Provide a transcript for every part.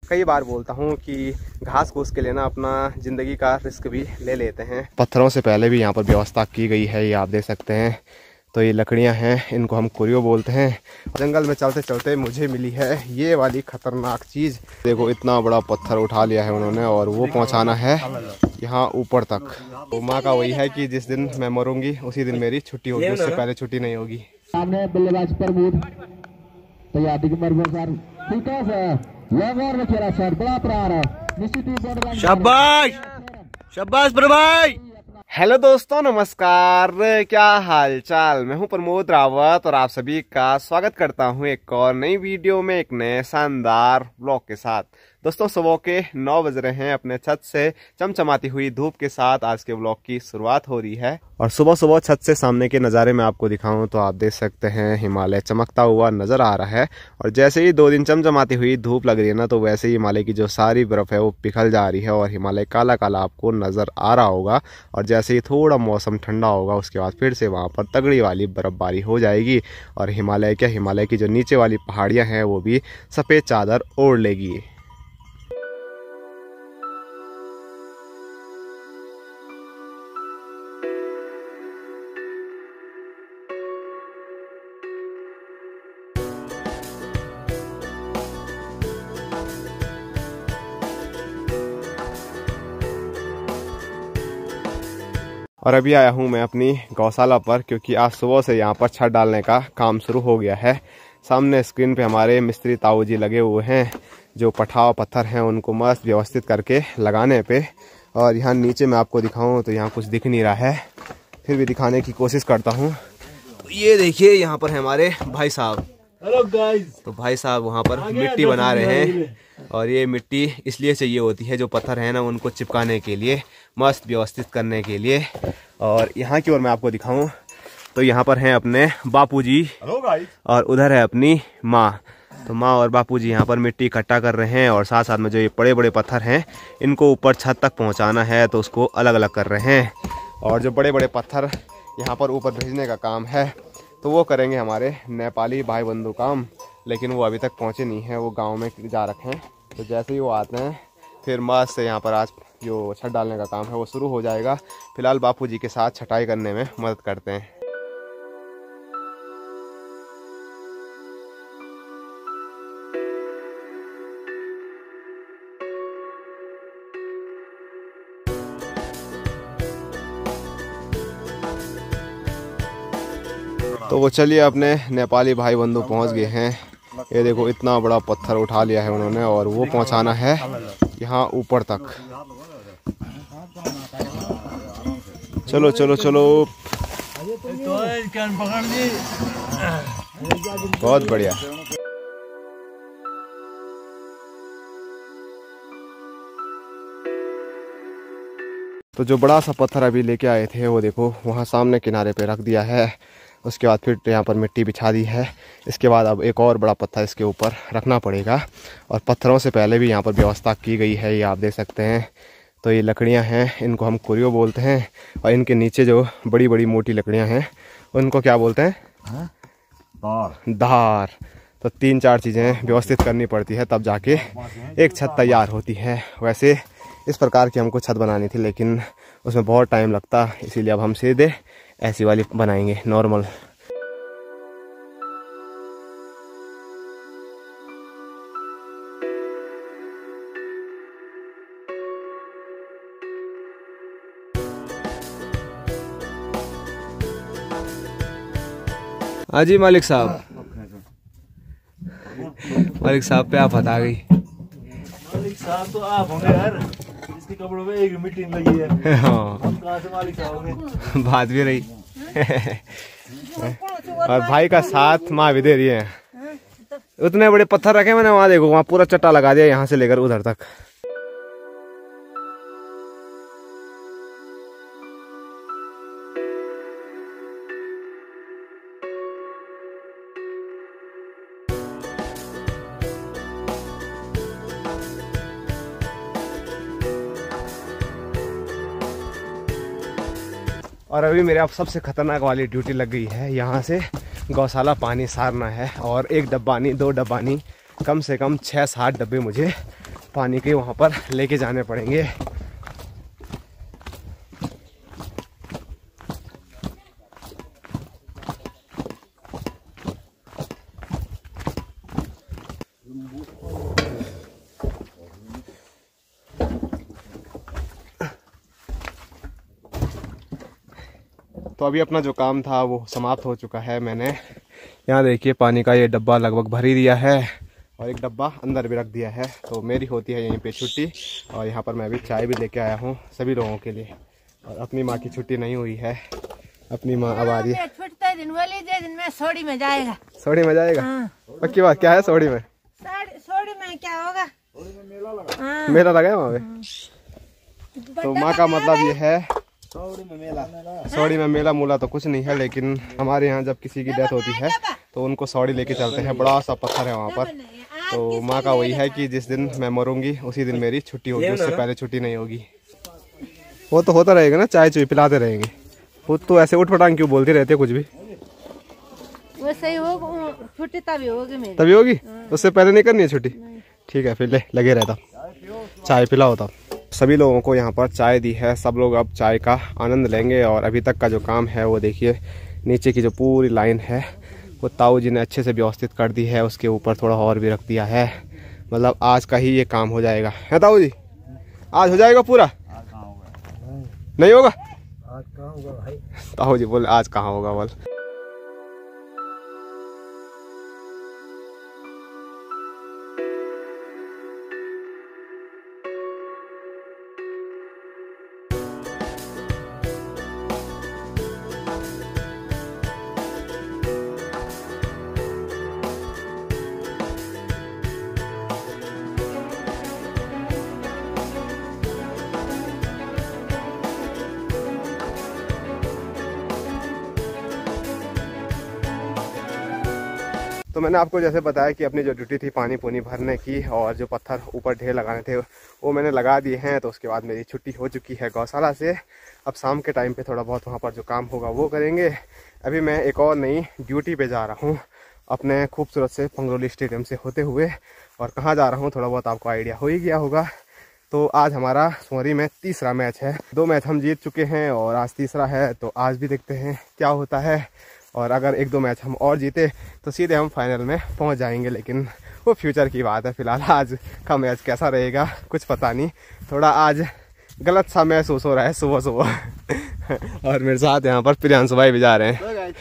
कई बार बोलता हूँ कि घास फूस के लिए ना अपना ज़िंदगी का रिस्क भी ले लेते हैं। पत्थरों से पहले भी यहाँ पर व्यवस्था की गई है, ये आप देख सकते हैं। तो ये लकड़ियाँ हैं, इनको हम कुरियो बोलते हैं। जंगल में चलते चलते मुझे मिली है ये वाली खतरनाक चीज़। देखो इतना बड़ा पत्थर उठा लिया है उन्होंने और वो पहुँचाना है यहाँ ऊपर तक। तो माँ का वही है कि जिस दिन मैं मरूंगी उसी दिन मेरी छुट्टी होगी, उससे पहले छुट्टी नहीं होगी। सामने बल्लेबाज प्रमोद तैयारी के मरबो सर ठीक है सर लवर में खेला सर बड़ा प्रहार है निश्चित शाबाश शाबाश भाई। हेलो दोस्तों, नमस्कार, क्या हाल चाल। मैं हूं प्रमोद रावत और आप सभी का स्वागत करता हूं एक और नई वीडियो में, एक नए शानदार ब्लॉग के साथ। दोस्तों सुबह के 9 बज रहे हैं। अपने छत से चमचमाती हुई धूप के साथ आज के ब्लॉग की शुरुआत हो रही है। और सुबह सुबह छत से सामने के नज़ारे में आपको दिखाऊं तो आप देख सकते हैं हिमालय चमकता हुआ नज़र आ रहा है। और जैसे ही 2 दिन चमचमाती हुई धूप लग रही है ना, तो वैसे ही हिमालय की जो सारी बर्फ़ है वो पिघल जा रही है और हिमालय काला काला आपको नज़र आ रहा होगा। और जैसे ही थोड़ा मौसम ठंडा होगा उसके बाद फिर से वहाँ पर तगड़ी वाली बर्फ़बारी हो जाएगी और हिमालय की जो नीचे वाली पहाड़ियाँ हैं वो भी सफ़ेद चादर ओढ़ लेगी। और अभी आया हूँ मैं अपनी गौशाला पर, क्योंकि आज सुबह से यहाँ पर छत डालने का काम शुरू हो गया है। सामने स्क्रीन पे हमारे मिस्त्री ताऊ जी लगे हुए हैं, जो पठाव पत्थर हैं उनको मस्त व्यवस्थित करके लगाने पे। और यहाँ नीचे मैं आपको दिखाऊँ तो यहाँ कुछ दिख नहीं रहा है, फिर भी दिखाने की कोशिश करता हूँ। तो ये देखिए यहाँ पर है हमारे भाई साहब। Hello guys. तो भाई साहब वहाँ पर मिट्टी बना रहे हैं और ये मिट्टी इसलिए चाहिए होती है, जो पत्थर है ना उनको चिपकाने के लिए, मस्त व्यवस्थित करने के लिए। और यहाँ की ओर मैं आपको दिखाऊं तो यहाँ पर हैं अपने बापूजी और उधर है अपनी माँ। तो माँ और बापूजी यहाँ पर मिट्टी इकट्ठा कर रहे हैं और साथ साथ में जो ये बड़े बड़े पत्थर हैं इनको ऊपर छत तक पहुँचाना है, तो उसको अलग अलग कर रहे हैं। और जो बड़े बड़े पत्थर यहाँ पर ऊपर भेजने का काम है तो वो करेंगे हमारे नेपाली भाई बंधु काम, लेकिन वो अभी तक पहुँचे नहीं हैं, वो गांव में जा रखे हैं। तो जैसे ही वो आते हैं फिर मस्त से यहाँ पर आज जो छत डालने का काम है वो शुरू हो जाएगा। फिलहाल बापूजी के साथ छटाई करने में मदद करते हैं। तो वो चलिए, अपने नेपाली भाई बंधु पहुंच गए हैं। ये देखो इतना बड़ा पत्थर उठा लिया है उन्होंने और वो पहुंचाना है यहाँ ऊपर तक। चलो चलो चलो, बहुत बढ़िया। तो जो बड़ा सा पत्थर अभी लेके आए थे वो देखो वहाँ सामने किनारे पे रख दिया है। उसके बाद फिर यहाँ पर मिट्टी बिछा दी है। इसके बाद अब एक और बड़ा पत्थर इसके ऊपर रखना पड़ेगा। और पत्थरों से पहले भी यहाँ पर व्यवस्था की गई है, ये आप देख सकते हैं। तो ये लकड़ियाँ हैं, इनको हम कुरियो बोलते हैं। और इनके नीचे जो बड़ी बड़ी मोटी लकड़ियाँ हैं उनको क्या बोलते हैं? धार। तो 3-4 चीज़ें व्यवस्थित करनी पड़ती है तब जाके एक छत तैयार होती है। वैसे इस प्रकार की हमको छत बनानी थी, लेकिन उसमें बहुत टाइम लगता, इसीलिए अब हम सीधे ऐसी वाली बनाएंगे, नॉर्मल। हाँ जी मालिक साहब, मालिक साहब पे आप बता गई। मालिक साहब तो आप होंगे यार, इसके कपड़ों में एक मीटिंग लगी है। हाँ, हम कहाँ से मालिक साहब होंगे? बात भी रही। और भाई का साथ माँ भी दे रही है। उतने बड़े पत्थर रखे मैंने, वहाँ देखो वहाँ पूरा चट्टा लगा दिया, यहाँ से लेकर उधर तक। और अभी मेरे अब सबसे खतरनाक वाली ड्यूटी लग गई है। यहाँ से गौशाला पानी सारना है और 1 डब्बा नहीं 2 डब्बा नहीं, कम से कम 6-7 डब्बे मुझे पानी के वहाँ पर लेके जाने पड़ेंगे। तो अभी अपना जो काम था वो समाप्त हो चुका है। मैंने यहाँ देखिए पानी का ये डब्बा लगभग भर ही दिया है और एक डब्बा अंदर भी रख दिया है। तो मेरी होती है यहीं पे छुट्टी और यहाँ पर मैं अभी चाय भी लेके आया हूँ सभी लोगों के लिए। और अपनी माँ की छुट्टी नहीं हुई है, अपनी माँ अब आ रही है। दिन में सोड़ी में जाएगा। सोड़ी में जाएगा? हाँ। पक्की बात? क्या है सोड़ी में? सोड़ी में क्या होगा? मेला लगा है वहाँ पे। तो माँ का मतलब ये है सौड़ी में मेला मूला तो कुछ नहीं है, लेकिन हमारे यहाँ जब किसी की डेथ होती है तो उनको सौड़ी लेके चलते हैं। बड़ा सा पत्थर है वहाँ पर। तो माँ का वही है कि जिस दिन मैं मरूंगी उसी दिन मेरी छुट्टी होगी, उससे पहले छुट्टी नहीं होगी। वो तो होता रहेगा ना, चाय चुई पिलाते रहेंगे। वो तो ऐसे उठ पटांग क्यों बोलती रहती है कुछ भी? वैसे ही हो, छुट्टी तभी होगी मेरी। तभी होगी? उससे पहले नहीं करनी है छुट्टी? ठीक है, फिर लगे रहता, चाय पिला होता। सभी लोगों को यहाँ पर चाय दी है, सब लोग अब चाय का आनंद लेंगे। और अभी तक का जो काम है वो देखिए, नीचे की जो पूरी लाइन है वो ताऊ जी ने अच्छे से व्यवस्थित कर दी है। उसके ऊपर थोड़ा और भी रख दिया है, मतलब आज का ही ये काम हो जाएगा। है ताऊ जी? आज हो जाएगा पूरा? नहीं होगा? आज कहाँ होगा भाई? ताऊ जी बोले आज कहाँ होगा बोल। तो मैंने आपको जैसे बताया कि अपनी जो ड्यूटी थी पानी पूनी भरने की और जो पत्थर ऊपर ढेर लगाने थे वो मैंने लगा दिए हैं। तो उसके बाद मेरी छुट्टी हो चुकी है गौशाला से। अब शाम के टाइम पे थोड़ा बहुत वहाँ पर जो काम होगा वो करेंगे। अभी मैं एक और नई ड्यूटी पे जा रहा हूँ अपने खूबसूरत से पंगरोली स्टेडियम से होते हुए। और कहाँ जा रहा हूँ थोड़ा बहुत आपको आइडिया हो ही गया होगा। तो आज हमारा सोरी में तीसरा मैच है। 2 मैच हम जीत चुके हैं और आज तीसरा है। तो आज भी देखते हैं क्या होता है। और अगर 1-2 मैच हम और जीते तो सीधे हम फाइनल में पहुंच जाएंगे, लेकिन वो फ्यूचर की बात है। फिलहाल आज का मैच कैसा रहेगा कुछ पता नहीं। थोड़ा आज गलत सा महसूस हो रहा है सुबह सुबह। और मेरे साथ यहाँ पर प्रियांशु भाई भी जा रहे हैं।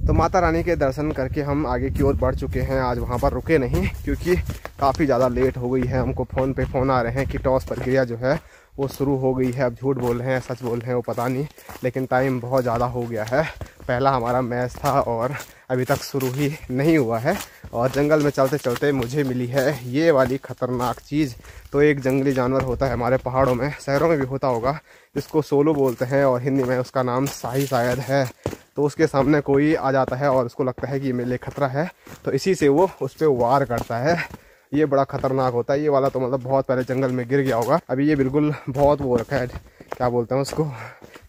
तो माता रानी के दर्शन करके हम आगे की ओर बढ़ चुके हैं। आज वहाँ पर रुके नहीं क्योंकि काफ़ी ज़्यादा लेट हो गई है। हमको फ़ोन पे फ़ोन आ रहे हैं कि टॉस प्रक्रिया जो है वो शुरू हो गई है। अब झूठ बोल रहे हैं सच बोल रहे हैं वो पता नहीं, लेकिन टाइम बहुत ज़्यादा हो गया है। पहला हमारा मैच था और अभी तक शुरू ही नहीं हुआ है। और जंगल में चलते चलते मुझे मिली है ये वाली ख़तरनाक चीज़। तो एक जंगली जानवर होता है हमारे पहाड़ों में, शहरों में भी होता होगा, जिसको सोलो बोलते हैं और हिंदी में उसका नाम शाही शायद है। तो उसके सामने कोई आ जाता है और उसको लगता है कि ये मेरे लिए खतरा है, तो इसी से वो उस पर वार करता है। ये बड़ा खतरनाक होता है। ये वाला तो मतलब बहुत पहले जंगल में गिर गया होगा। अभी ये बिल्कुल बहुत वो रखा है, क्या बोलते हैं उसको,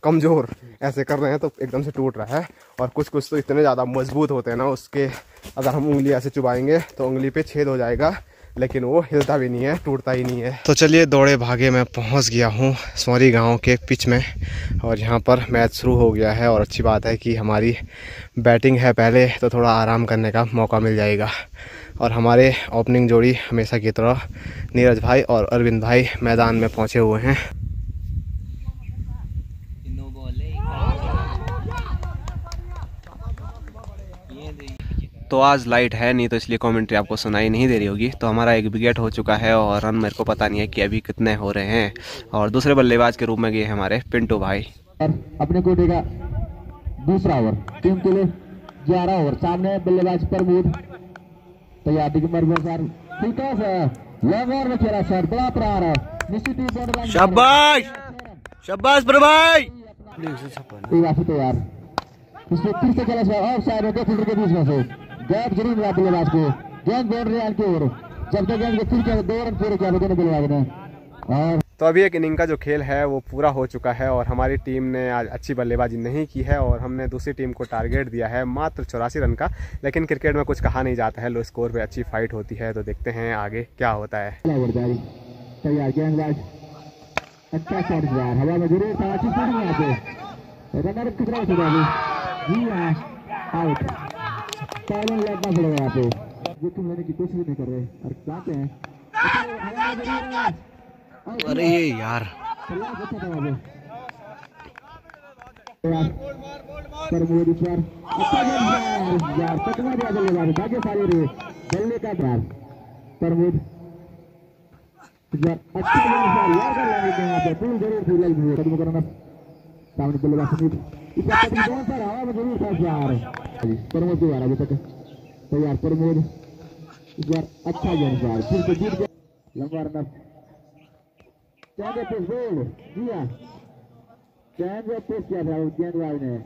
कमज़ोर। ऐसे कर रहे हैं तो एकदम से टूट रहा है। और कुछ कुछ तो इतने ज़्यादा मजबूत होते हैं ना, उसके अगर हम उंगली ऐसे चुभाएंगे तो उंगली पे छेद हो जाएगा, लेकिन वो हिलता भी नहीं है, टूटता ही नहीं है। तो चलिए दौड़े भागे मैं पहुंच गया हूं सोरी गांव के पिच में और यहां पर मैच शुरू हो गया है। और अच्छी बात है कि हमारी बैटिंग है पहले, तो थोड़ा आराम करने का मौका मिल जाएगा। और हमारे ओपनिंग जोड़ी हमेशा की तरह नीरज भाई और अरविंद भाई मैदान में पहुंचे हुए हैं। तो आज लाइट है नहीं तो इसलिए कमेंट्री आपको सुनाई नहीं दे रही होगी। तो हमारा एक विकेट हो चुका है और रन मेरे को पता नहीं है कि अभी कितने हो रहे हैं। और दूसरे बल्लेबाज के रूप में गए हमारे पिंटू भाई। अपने कोटे का दूसरा ओवर, टीम के लिए 11 ओवर। सामने बल्लेबाज प्रमोद तैयारी के मरबूर सर, लॉन्ग ओवर में खेला शॉट, बड़ा प्रहार है निश्चित ही बॉर्डर शाबाश शाबाश भाई। तैयार इसमें फिर से खेला शॉट और साइड होकर फील्डर के बीच में से गैप जरूर मिला बल्लेबाज को, गेंद बाउंड्री लाइन की ओर, जब तक गेंद को फिर क्या 2 रन पूरे किया दोनों बल्लेबाज ने। और तो अभी एक इनिंग का जो खेल है वो पूरा हो चुका है और हमारी टीम ने आज अच्छी बल्लेबाजी नहीं की है और हमने दूसरी टीम को टारगेट दिया है मात्र 84 रन का। लेकिन क्रिकेट में कुछ कहा नहीं जाता है, लो स्कोर पे अच्छी फाइट होती है, तो देखते हैं आगे क्या होता है। तैयार गेंदबाज अच्छा शॉट हवा में जरूर था, अच्छी शॉट यहाँ पे रनर कितना होगा जी हाँ आउट, पहले लगना पड़ेगा यहाँ पे, जोखिम लेने की कोशिश नहीं कर रहे और चाहते हैं। अरे यार प्रमोद ईश्वर अच्छा यार पकड़ा दिया बल्लेबाज, भाग्यशाली रहे बल्ले का बार प्रमोद अच्छा यार कर लेंगे यहाँ पे पूरी जरूर थी लगी कदम करना सामने बल्लेबाज सुनील इसका कदम कौन सा हवा में जरूर था यार प्रमोद की बार अभी तक तैयार प्रमोद यार अच्छा गेंदबाज फिर से जीत गया लंबा रन ने।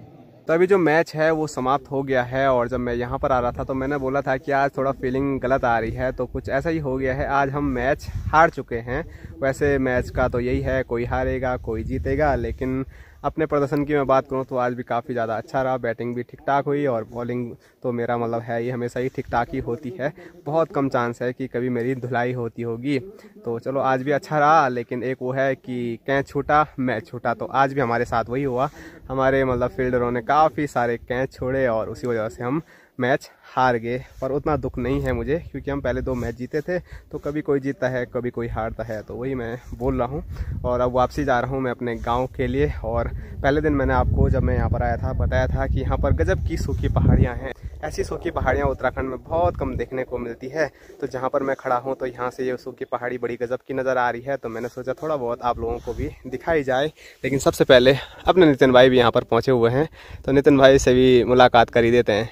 तो अभी जो मैच है वो समाप्त हो गया है और जब मैं यहाँ पर आ रहा था तो मैंने बोला था कि आज थोड़ा फीलिंग गलत आ रही है, तो कुछ ऐसा ही हो गया है। आज हम मैच हार चुके हैं। वैसे मैच का तो यही है, कोई हारेगा कोई जीतेगा, लेकिन अपने प्रदर्शन की मैं बात करूं तो आज भी काफ़ी ज़्यादा अच्छा रहा। बैटिंग भी ठीक ठाक हुई और बॉलिंग तो मेरा मतलब है ये हमेशा ही ठीक ठाक ही होती है, बहुत कम चांस है कि कभी मेरी धुलाई होती होगी। तो चलो आज भी अच्छा रहा, लेकिन एक वो है कि कैच छूटा मैच छूटा, तो आज भी हमारे साथ वही हुआ। हमारे मतलब फील्डरों ने काफ़ी सारे कैच छोड़े और उसी वजह से हम मैच हार गए। पर उतना दुख नहीं है मुझे, क्योंकि हम पहले 2 मैच जीते थे, तो कभी कोई जीतता है कभी कोई हारता है, तो वही मैं बोल रहा हूँ। और अब वापसी जा रहा हूँ मैं अपने गांव के लिए। और पहले दिन मैंने आपको जब मैं यहाँ पर आया था बताया था कि यहाँ पर गजब की सूखी पहाड़ियाँ हैं। ऐसी सूखी पहाड़ियाँ उत्तराखंड में बहुत कम देखने को मिलती है। तो जहाँ पर मैं खड़ा हूँ तो यहाँ से ये सूखी पहाड़ी बड़ी गजब की नज़र आ रही है, तो मैंने सोचा थोड़ा बहुत आप लोगों को भी दिखाई जाए। लेकिन सबसे पहले अपने नितिन भाई भी यहाँ पर पहुँचे हुए हैं, तो नितिन भाई से भी मुलाकात कर ही देते हैं।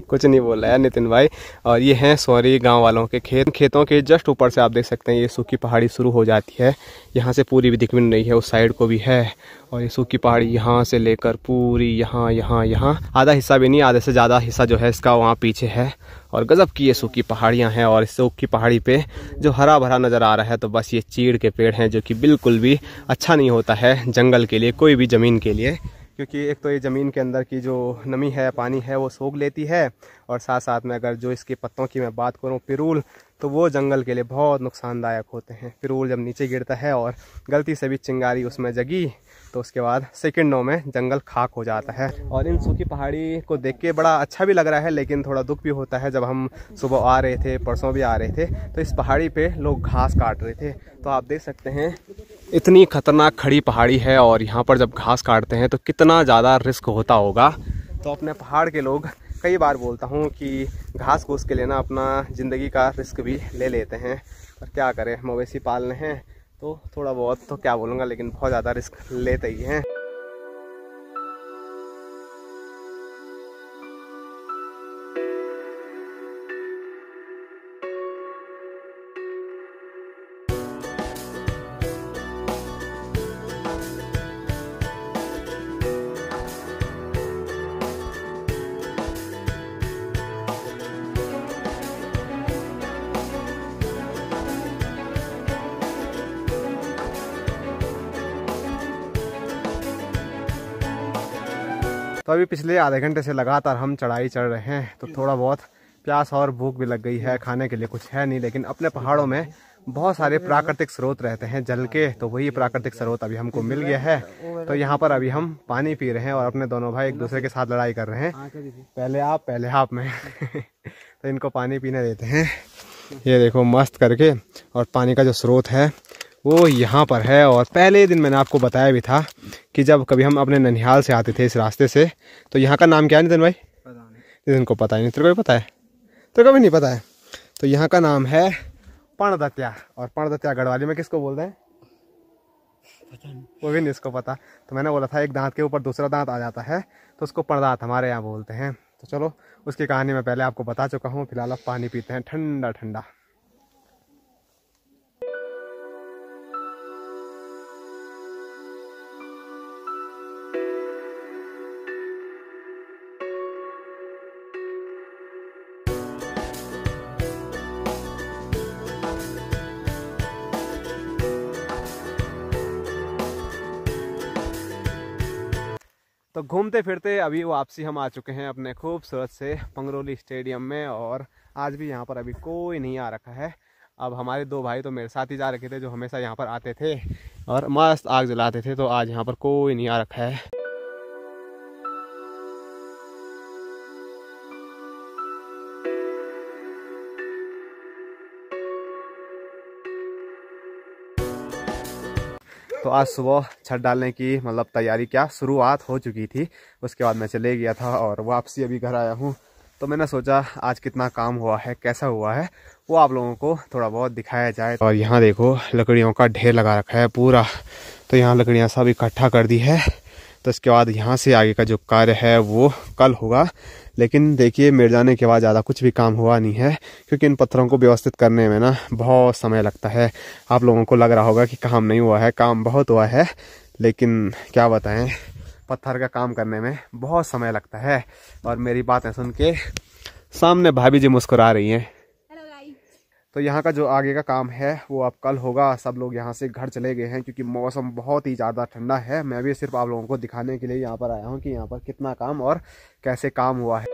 कुछ नहीं बोल रहा है नितिन भाई। और ये हैं सॉरी गांव वालों के खेतों के जस्ट ऊपर से आप देख सकते हैं ये सूखी पहाड़ी शुरू हो जाती है। यहाँ से पूरी भी दिख भी नहीं रही है, उस साइड को भी है। और ये सूखी पहाड़ी यहाँ से लेकर पूरी यहाँ आधा हिस्सा भी नहीं, आधे से ज़्यादा हिस्सा जो है इसका वहाँ पीछे है। और गजब की ये सूखी पहाड़ियाँ हैं। और इस सूखी पहाड़ी पे जो हरा भरा नज़र आ रहा है तो बस ये चीड़ के पेड़ हैं, जो कि बिल्कुल भी अच्छा नहीं होता है जंगल के लिए, कोई भी ज़मीन के लिए। क्योंकि एक तो ये ज़मीन के अंदर की जो नमी है पानी है वो सोख लेती है, और साथ साथ में अगर जो इसके पत्तों की मैं बात करूँ पिरूल, तो वो जंगल के लिए बहुत नुकसानदायक होते हैं। पिरूल जब नीचे गिरता है और गलती से भी चिंगारी उसमें जगी तो उसके बाद सेकंडों में जंगल खाक हो जाता है। और इन सूखी पहाड़ी को देख के बड़ा अच्छा भी लग रहा है, लेकिन थोड़ा दुख भी होता है। जब हम सुबह आ रहे थे, परसों भी आ रहे थे, तो इस पहाड़ी पे लोग घास काट रहे थे। तो आप देख सकते हैं इतनी खतरनाक खड़ी पहाड़ी है, और यहाँ पर जब घास काटते हैं तो कितना ज़्यादा रिस्क होता होगा। तो अपने पहाड़ के लोग कई बार बोलता हूँ कि घास फूस के लेना अपना ज़िंदगी का रिस्क भी ले लेते हैं। पर क्या करें, मवेशी पालने हैं तो थोड़ा बहुत तो क्या बोलूँगा, लेकिन बहुत ज़्यादा रिस्क लेते ही हैं। तो अभी पिछले आधे घंटे से लगातार हम चढ़ाई चढ़ रहे हैं, तो थोड़ा बहुत प्यास और भूख भी लग गई है। खाने के लिए कुछ है नहीं, लेकिन अपने पहाड़ों में बहुत सारे प्राकृतिक स्रोत रहते हैं जल के, तो वही प्राकृतिक स्रोत अभी हमको मिल गया है। तो यहाँ पर अभी हम पानी पी रहे हैं और अपने दोनों भाई एक दूसरे के साथ लड़ाई कर रहे हैं, पहले आप मैं तो इनको पानी पीने देते हैं। ये देखो मस्त करके, और पानी का जो स्रोत है वो यहाँ पर है। और पहले दिन मैंने आपको बताया भी था कि जब कभी हम अपने ननिहाल से आते थे इस रास्ते से, तो यहाँ का नाम क्या है नितिन भाई? नितिन को पता है नहीं, तेरे को भी पता है? तो कभी नहीं पता है। तो यहाँ का नाम है पर्णदत्या, और पर्णदत्या गढ़वाली में किसको बोलते हैं वो भी नहीं इसको पता। तो मैंने बोला था एक दांत के ऊपर दूसरा दांत आ जाता है तो उसको पर्णदात हमारे यहाँ बोलते हैं। तो चलो उसकी कहानी मैं पहले आपको बता चुका हूँ। फिलहाल अब पानी पीते हैं ठंडा ठंडा। तो घूमते फिरते अभी वापसी हम आ चुके हैं अपने खूबसूरत से पंगरोली स्टेडियम में, और आज भी यहाँ पर अभी कोई नहीं आ रखा है। अब हमारे दो भाई तो मेरे साथ ही जा रखे थे, जो हमेशा यहाँ पर आते थे और मस्त आग जलाते थे, तो आज यहाँ पर कोई नहीं आ रखा है। तो आज सुबह छत डालने की मतलब तैयारी क्या शुरुआत हो चुकी थी। उसके बाद मैं चले गया था और वापसी अभी घर आया हूँ। तो मैंने सोचा आज कितना काम हुआ है, कैसा हुआ है, वो आप लोगों को थोड़ा बहुत दिखाया जाए। और यहाँ देखो लकड़ियों का ढेर लगा रखा है पूरा। तो यहाँ लकड़ियाँ सब इकट्ठा कर दी है। तो इसके बाद यहाँ से आगे का जो कार्य है वो कल होगा। लेकिन देखिए मेरे जाने के बाद ज़्यादा कुछ भी काम हुआ नहीं है, क्योंकि इन पत्थरों को व्यवस्थित करने में ना बहुत समय लगता है। आप लोगों को लग रहा होगा कि काम नहीं हुआ है, काम बहुत हुआ है, लेकिन क्या बताएं, पत्थर का काम करने में बहुत समय लगता है। और मेरी बातें सुन के सामने भाभी जी मुस्कुरा रही हैं। तो यहाँ का जो आगे का काम है वो अब कल होगा। सब लोग यहाँ से घर चले गए हैं क्योंकि मौसम बहुत ही ज़्यादा ठंडा है। मैं भी सिर्फ आप लोगों को दिखाने के लिए यहाँ पर आया हूँ कि यहाँ पर कितना काम और कैसे काम हुआ है।